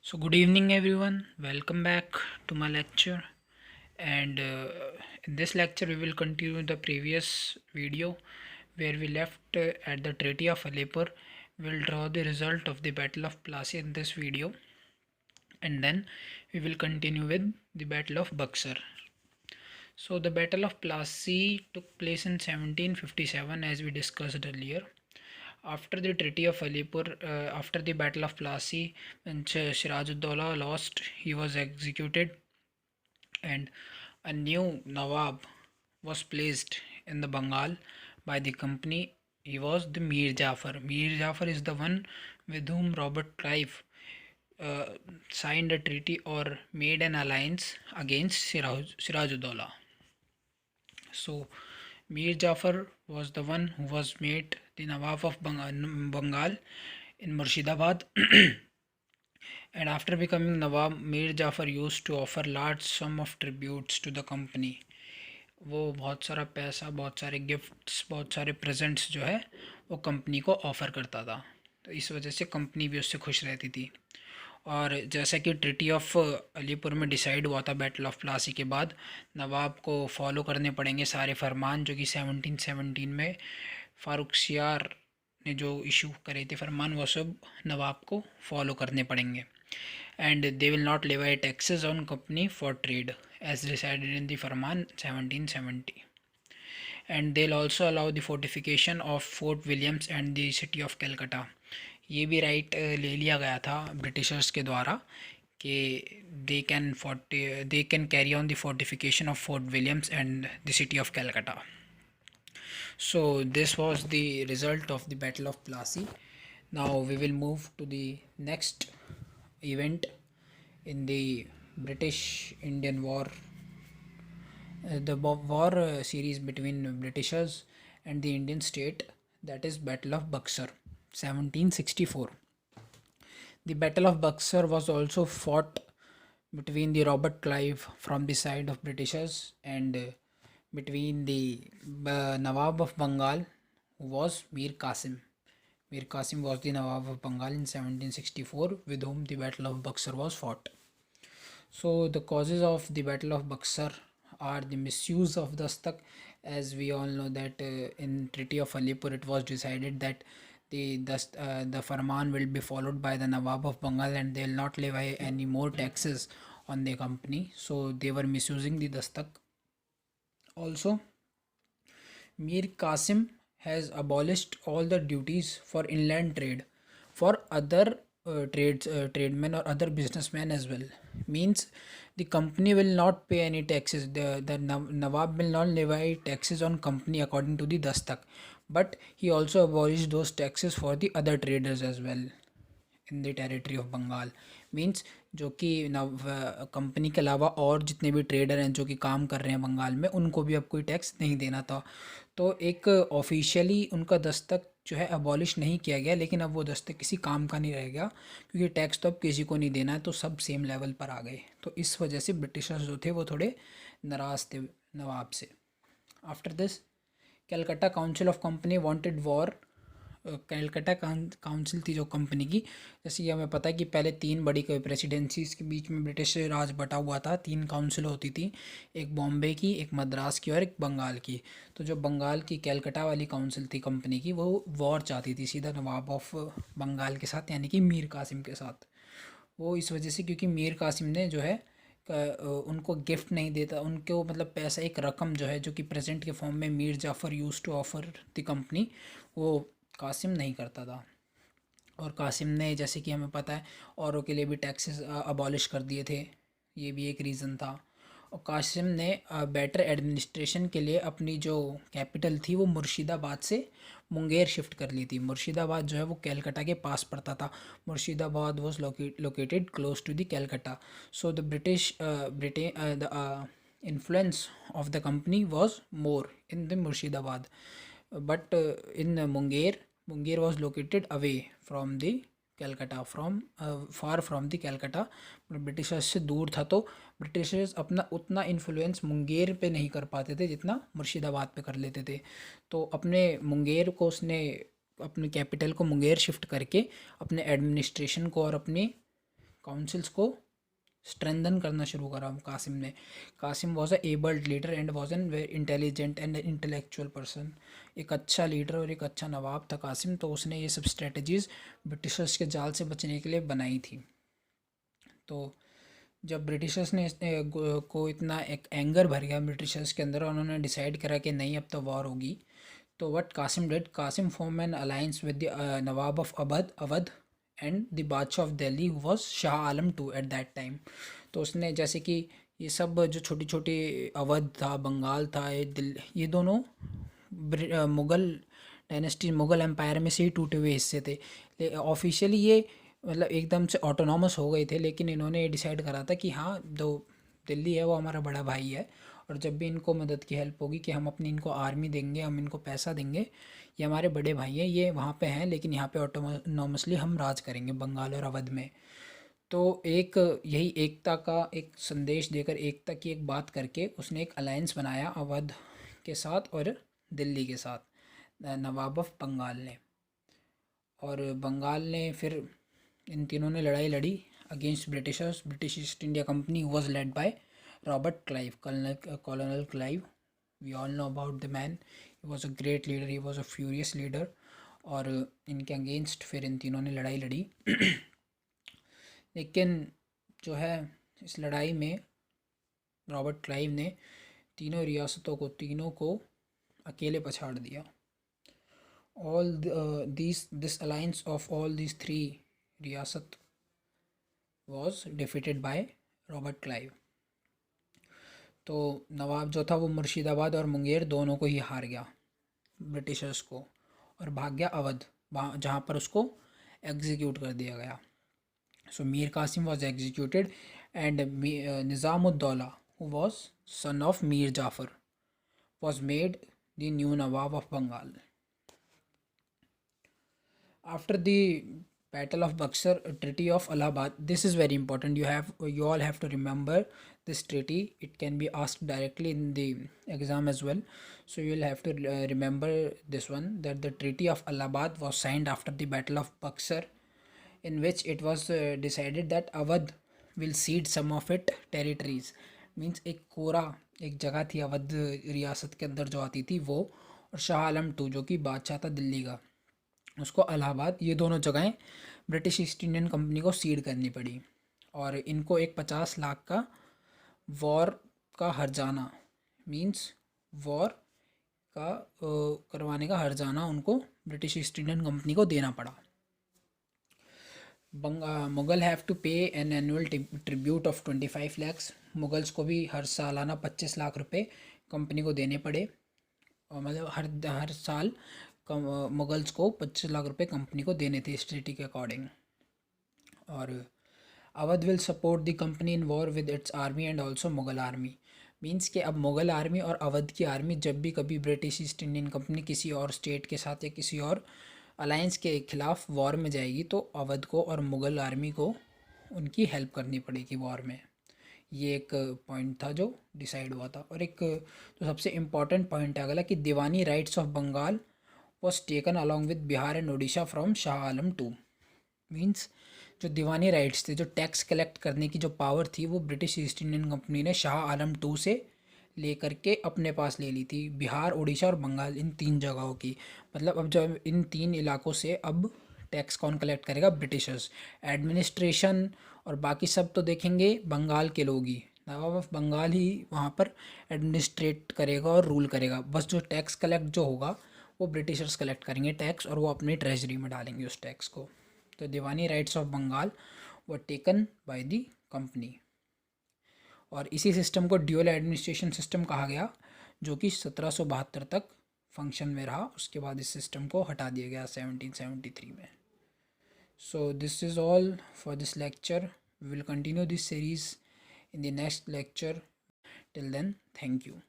So, good evening, everyone. Welcome back to my lecture. And in this lecture, we will continue the previous video where we left at the Treaty of Aleppo. We'll draw the result of the Battle of Plassey in this video, and then we will continue with the Battle of Buxar. So, the Battle of Plassey took place in 1757, as we discussed earlier. After the Treaty of Alipur, after the Battle of Plassey, when Siraj-ud-Dowla lost, he was executed, and a new Nawab was placed in the Bengal by the company. He was the Mir Jafar. Mir Jafar is the one with whom Robert Clive uh, signed a treaty or made an alliance against Siraj-ud-Dowla. So, Mir Jafar was the one who was made the Nawab of Bengal in Murshidabad. And after becoming Nawab, Mir Jafar used to offer large sum of tributes to the company. वो बहुत सारा पैसा, बहुत सारे gifts, बहुत सारे presents जो है वो कंपनी को ऑफ़र करता था। तो इस वजह से कंपनी भी उससे खुश रहती थी। और जैसा कि ट्रिटी ऑफ अलीपुर में डिसाइड हुआ था बैटल ऑफ प्लासी के बाद, नवाब को फॉलो करने पड़ेंगे सारे फरमान जो कि 1717 में फ़ारुख सियार ने जो इशू करे थे फरमान, वो सब नवाब को फॉलो करने पड़ेंगे। And they will not levy taxes on company for trade as decided in the फरमान 1770, and they will also allow the fortification of Fort Williams and the city of Calcutta. ये भी राइट ले लिया गया था ब्रिटिशर्स के द्वारा कि they can carry on the fortification of Fort Williams and the city of Calcutta. So this was the result of the Battle of Plassey. Now we will move to the next event in the British Indian War, the war series between Britishers and the Indian state, that is Battle of Buxar 1764. The Battle of Buxar was also fought between the Robert Clive from the side of Britishers and between the Nawab of Bengal, who was Mir Qasim. Mir Qasim was the Nawab of Bengal in 1764, with whom the Battle of Buxar was fought. So the causes of the Battle of Buxar are the misuse of Dastak. As we all know that in Treaty of Alipur it was decided that the Farman will be followed by the Nawab of Bengal and they will not levy any more taxes on the company. So they were misusing the Dastak. Also, Mir Qasim has abolished all the duties for inland trade for other tradesmen or other businessmen as well. Means the company will not pay any taxes. The Nawab will not levy taxes on company according to the Dastak, but he also abolished those taxes for the other traders as well in the territory of Bengal. Means जो कि company के अलावा और जितने भी trader हैं जो कि काम कर रहे हैं बंगाल में, उनको भी अब कोई टैक्स नहीं देना था. तो एक ऑफिशियली उनका दस्तक जो है अबॉलिश नहीं किया गया, लेकिन अब वो दस्तक किसी काम का नहीं रह गया क्योंकि टैक्स तो अब किसी को नहीं देना है, तो सब सेम लेवल पर आ गए. तो इस वजह से ब्रिटिशर्स जो थे वो थोड़े नाराज़ थे नवाब से. After this Calcutta council of company wanted war. Calcutta council थी जो कंपनी की, जैसे कि हमें पता है कि पहले तीन बड़ी प्रेसिडेंसीज के बीच में ब्रिटिश राज बटा हुआ था. तीन काउंसिल होती थी, एक बॉम्बे की, एक मद्रास की और एक बंगाल की. तो जो बंगाल की कैलकाटा वाली काउंसिल थी कंपनी की, वो वॉर चाहती थी सीधा नवाब ऑफ बंगाल के साथ, यानी कि मीर कासिम के साथ. वो इस वजह से क्योंकि मीर कासिम ने जो है उनको गिफ्ट नहीं देता, उनको मतलब पैसा एक रकम जो है जो कि प्रेजेंट के फॉर्म में Mir Jafar use to offer the company, वो कासिम नहीं करता था. और कासिम ने जैसे कि हमें पता है औरों के लिए भी टैक्सेस अबॉलिश कर दिए थे, ये भी एक रीज़न था. और कासिम ने बेटर एडमिनिस्ट्रेशन के लिए अपनी जो कैपिटल थी वो मुर्शिदाबाद से मुंगेर शिफ्ट कर ली थी. मुर्शिदाबाद जो है वो कैलकाटा के पास पड़ता था. Murshidabad was located close to the Calcutta. So the Britain the influence of the company was more in the Murshidabad, but in Munger was located away from the Calcutta, from far from the Calcutta. Britishers से दूर था, तो Britishers अपना उतना influence Munger पे नहीं कर पाते थे जितना मुर्शिदाबाद पे कर लेते थे. तो अपने मुंगेर को उसने अपनी कैपिटल को मुंगेर शिफ्ट करके अपने एडमिनिस्ट्रेशन को और अपनी काउंसिल्स को स्ट्रेंथन करना शुरू करा कासिम ने। Kasim was a abled leader and was an very intelligent and intellectual person. एक अच्छा लीडर और एक अच्छा नवाब था कासिम, तो उसने ये सब स्ट्रेटजीज़ ब्रिटिशर्स के जाल से बचने के लिए बनाई थी। तो जब ब्रिटिशर्स ने को इतना एक एंगर भर गया ब्रिटिशर्स के अंदर, उन्होंने डिसाइड करा कि नहीं अब तो वॉर होगी, तो what Qasim did, Qasim form an alliance with the nawab of Awadh and the badshah of Delhi who was Shah Alam two at that time. तो उसने जैसे कि ये सब जो छोटी छोटी अवध था, बंगाल था, ये दोनों मुग़ल डायनेस्टी, मुग़ल एम्पायर में से ही टूटे हुए हिस्से थे। ऑफिशियली ये मतलब एकदम से ऑटोनॉमस हो गए थे, लेकिन इन्होंने ये डिसाइड करा था कि हाँ, दो दिल्ली है वो हमारा बड़ा भाई है, और जब भी इनको मदद की हेल्प होगी कि हम अपनी इनको आर्मी देंगे, हम इनको पैसा देंगे, ये हमारे बड़े भाई हैं, ये वहाँ पे हैं, लेकिन यहाँ पे ऑटोनॉमसली हम राज करेंगे बंगाल और अवध में। तो एक यही एकता का एक संदेश देकर, एकता की एक बात करके उसने एक अलायंस बनाया अवध के साथ और दिल्ली के साथ, नवाब ऑफ बंगाल ने। और बंगाल ने फिर इन तीनों ने लड़ाई लड़ी against Britishers. British East India company was led by Robert Clive, colonel Clive. We all know about the man, he was a great leader, he was a furious leader. और इनके अगेंस्ट फिर इन तीनों ने लड़ाई लड़ी लेकिन जो है इस लड़ाई में रॉबर्ट क्लाइव ने तीनों रियासतों को, तीनों को अकेले पछाड़ दिया। all this alliance of all these three रियासत was defeated by Robert Clive. तो नवाब जो था वो मुर्शिदाबाद और मुंगेर दोनों को ही हार गया ब्रिटिशर्स को, और भाग गया अवध, वहाँ जहाँ पर उसको एग्जीक्यूट कर दिया गया। So Mir Qasim was executed and Nizamuddaula who was son of Mir Jafar was made the new nawab of Bengal. After the Battle of Buxar, Treaty of Allahabad, this is very important. You all have to remember this treaty. It can be asked directly in the exam as well. So you will have to remember this one, that the Treaty of Allahabad was signed after the Battle of Buxar, in which it was decided that Awadh will cede some of its territories. Means एक कोरा एक जगह थी अवध रियासत के अंदर जो आती थी वो, और शाह आलम टू जो कि बादशाह था दिल्ली का, उसको इलाहाबाद, ये दोनों जगहें ब्रिटिश ईस्ट इंडियन कंपनी को सीड करनी पड़ी। और इनको एक 50 लाख का वॉर का हर्जाना, मींस वॉर का करवाने का हर्जाना उनको ब्रिटिश ईस्ट इंडियन कंपनी को देना पड़ा। मुग़ल हैव टू पे an annual tribute of 25 lakhs. Mughals को भी हर सालाना 25 लाख रुपए कंपनी को देने पड़े, और मतलब हर साल मुग़ल्स को 25 लाख रुपए कंपनी को देने थे इस ट्रीटी के अकॉर्डिंग। और Awadh will support the company in war with its army and also Mughal army. Means कि अब मुग़ल आर्मी और अवध की आर्मी जब भी कभी ब्रिटिश ईस्ट इंडियन कंपनी किसी और स्टेट के साथ या किसी और अलायंस के खिलाफ वॉर में जाएगी, तो अवध को और मुग़ल आर्मी को उनकी हेल्प करनी पड़ेगी वॉर में। ये एक पॉइंट था जो डिसाइड हुआ था। और एक जो सबसे इम्पॉर्टेंट पॉइंट है अगला, कि diwani rights of Bengal was taken along with Bihar and Odisha from Shah Alam two. Means जो दीवानी राइट्स थे, जो टैक्स कलेक्ट करने की जो पावर थी, वो ब्रिटिश ईस्ट इंडियन कंपनी ने शाह आलम टू से लेकर के अपने पास ले ली थी। बिहार, उड़ीसा और बंगाल, इन 3 जगहों की। मतलब अब जब इन 3 इलाकों से अब टैक्स कौन कलेक्ट करेगा? ब्रिटिशर्स। एडमिनिस्ट्रेशन और बाकी सब तो देखेंगे बंगाल के लोग ही, नवाब ऑफ बंगाल ही वहाँ पर एडमिनिस्ट्रेट करेगा और रूल करेगा। बस जो टैक्स कलेक्ट जो होगा वो ब्रिटिशर्स कलेक्ट करेंगे टैक्स, और वो अपनी ट्रेजरी में डालेंगे उस टैक्स को। तो diwani rights of Bengal were taken by the company. और इसी सिस्टम को ड्यूअल एडमिनिस्ट्रेशन सिस्टम कहा गया, जो कि 1772 तक फंक्शन में रहा। उसके बाद इस सिस्टम को हटा दिया गया 1773 में। So this is all for this lecture. We will continue this series in the next lecture. Till then, thank you.